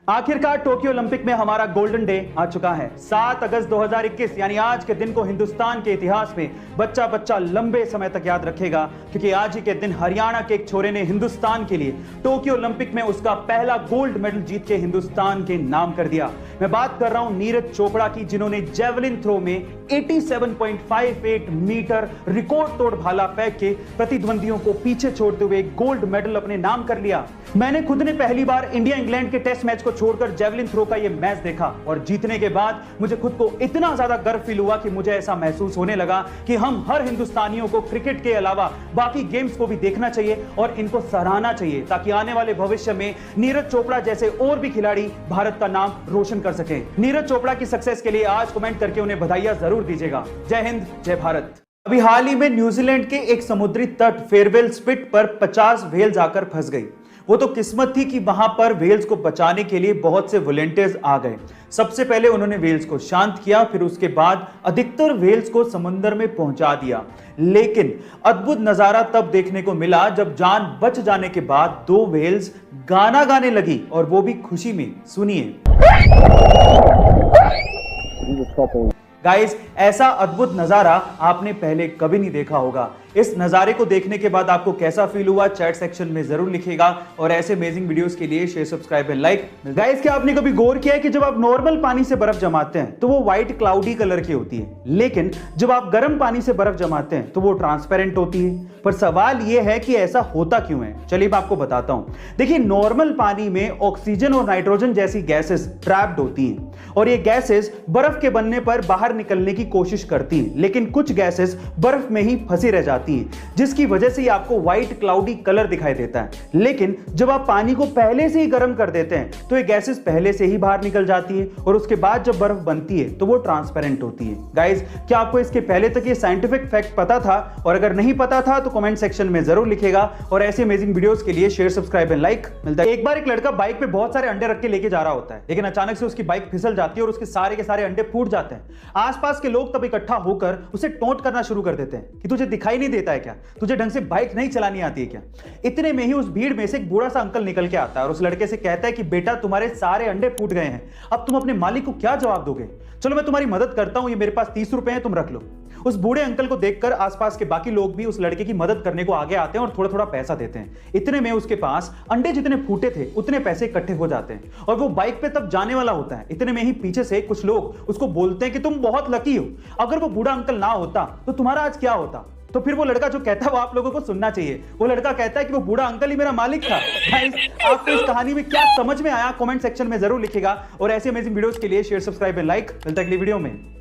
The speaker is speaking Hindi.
आखिरकार टोक्यो ओलंपिक में हमारा गोल्डन डे आ चुका है। 7 अगस्त 2021 यानी आज के दिन को हिंदुस्तान के इतिहास में बच्चा बच्चा लंबे समय तक याद रखेगा, क्योंकि आज ही के दिन हरियाणा के एक छोरे ने हिंदुस्तान के लिए टोक्यो ओलंपिक में उसका पहला गोल्ड मेडल जीत के हिंदुस्तान के नाम कर दिया। मैं बात कर रहा हूं नीरज चोपड़ा की, जिन्होंने जेवलिन थ्रो में 87.58 मीटर रिकॉर्ड तोड़ भाला फेंक के प्रतिद्वंदियों को पीछे छोड़ते हुए गोल्ड मेडल अपने नाम कर लिया। मैंने खुद ने पहली बार इंडिया इंग्लैंड के टेस्ट मैच को छोड़कर जेवलिन थ्रो का यह मैच देखा और जीतने के बाद मुझे खुद को इतना ज्यादा गर्व फील हुआ कि मुझे ऐसा महसूस होने लगा कि हम हर हिंदुस्तानियों को क्रिकेट के अलावा बाकी गेम्स को भी देखना चाहिए और इनको सराहना चाहिए, ताकि आने वाले भविष्य में नीरज चोपड़ा जैसे और भी खिलाड़ी भारत का नाम रोशन कर सके। नीरज चोपड़ा की सक्सेस के लिए आज कमेंट करके उन्हें बधाइयां जरूर दीजिएगा। जय हिंद, जय भारत। अभी हाल ही में न्यूजीलैंड के एक समुद्री तट फेयरवेल स्पिट पर 50 व्हेल आकर फंस गई। वो तो किस्मत थी कि वहां पर व्हेल्स को बचाने के लिए बहुत से वॉलंटियर्स आ गए। सबसे पहले उन्होंने व्हेल्स को शांत किया, फिर उसके बाद अधिकतर व्हेल्स को समुद्र में पहुंचा दिया। लेकिन अद्भुत नजारा तब देखने को मिला जब जान बच जाने के बाद 2 व्हेल्स गाना गाने लगी, और वो भी खुशी में। सुनिए गाइस, ऐसा अद्भुत नजारा आपने पहले कभी नहीं देखा होगा। इस नजारे को देखने के बाद आपको कैसा फील हुआ, चैट सेक्शन में जरूर लिखिएगा। और ऐसे अमेजिंग वीडियोस के लिए share, subscribe and like. Guys, क्या आपने कभी गौर किया है कि जब आप नॉर्मल पानी से बर्फ जमाते हैं तो वो व्हाइट क्लाउडी कलर की होती है, लेकिन जब आप गर्म पानी से बर्फ जमाते हैं तो वो ट्रांसपेरेंट होती है। पर सवाल यह है कि ऐसा होता क्यों है? चलिए मैं आपको बताता हूं। देखिए, नॉर्मल पानी में ऑक्सीजन और नाइट्रोजन जैसी गैसेस ट्रैप्ड होती हैं, और ये गैसेस बर्फ के बनने पर बाहर निकलने की कोशिश करती हैं, लेकिन कुछ गैसेस बर्फ में ही फंसी रह जाती हैं, जिसकी वजह से आपको व्हाइट क्लाउडी कलर दिखाई देता है। लेकिन जब आप पानी को पहले से ही गर्म कर देते हैं तो ये गैसेस पहले से ही बाहर निकल जाती है, और उसके बाद जब बर्फ बनती है तो वो ट्रांसपेरेंट होती है। गाइस, क्या आपको इसके पहले तक ये साइंटिफिक फैक्ट पता था? और अगर नहीं पता था तो कमेंट सेक्शन में जरूर लिखेगा। और ऐसे अमेजिंग वीडियोस के लिए शेयर, सब्सक्राइब एंड लाइक मिलता है। एक बार एक लड़का बाइक पे बहुत सारे अंडे रख के लेके जा रहा होता है, लेकिन अचानक से उसकी बाइक फिसल जाती है और उसके सारे के सारे अंडे फूट जाते हैं। आसपास के लोग तब इकट्ठा होकर उसे टोंट करना शुरू कर देते हैं कि तुझे दिखाई नहीं देता है क्या? तुझे ढंग से बाइक नहीं चलानी आती है क्या? इतने में ही उस भीड़ में से एक बूढ़ा सा अंकल निकल के आता है और उस लड़के से कहता है कि बेटा, तुम्हारे सारे अंडे फूट गए हैं, अब तुम अपने मालिक को क्या जवाब दोगे? चलो मैं तुम्हारी मदद करता हूं, ये मेरे पास 30 रुपए हैं, तुम रख लो। उस बूढ़े अंकल को देखकर आसपास के बाकी लोग भी उस लड़के की मदद करने को आगे आते हैं और थोड़ा थोड़ा पैसा देते हैं। इतने में उसके पास अंडे जितने फूटे थे उतने पैसे इकट्ठे हो जाते हैं और वो बाइक पे तब जाने वाला होता है। इतने में ही पीछे से कुछ लोग उसको बोलते हैं कि तुम बहुत लकी हो, अगर वो बूढ़ा अंकल ना होता तो तुम्हारा आज क्या होता? तो फिर वो लड़का जो कहता है वो आप लोगों को सुनना चाहिए। वो लड़का कहता है कि वो बूढ़ा अंकल ही मेरा मालिक था। गाइस, आपको इस कहानी में क्या समझ में आया कमेंट सेक्शन में जरूर लिखिएगा। और ऐसे अमेजिंग वीडियोस के लिए शेयर, सब्सक्राइब एंड लाइक। मिलता है अगली वीडियो में।